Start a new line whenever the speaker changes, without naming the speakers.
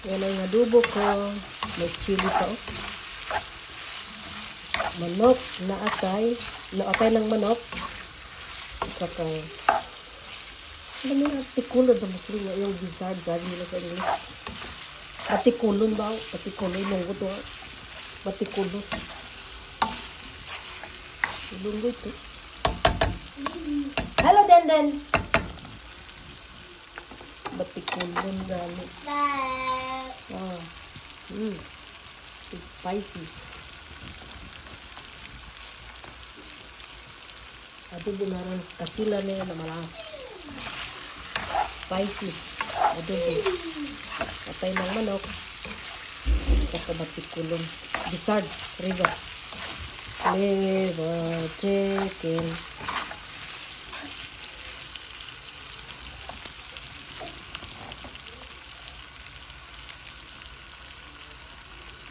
Yan ang adobo ko. May chili pa. Oh. Manok na atay. Naatay ng manok. Saka, ano mo yung atikulon sa Muslim? Yung gizzard, sabi nila sa English. Atikulon ba? Atikulon, munggo to. Batikulon. Lunggo ito. Hello, Denden! Batikulon gani. Ah. It's spicy. Adobo na rin. Kasila na yan na malas. Spicy. Adobo. Patay ng manok. Saka batikulon. Gizzard. River. Liver chicken.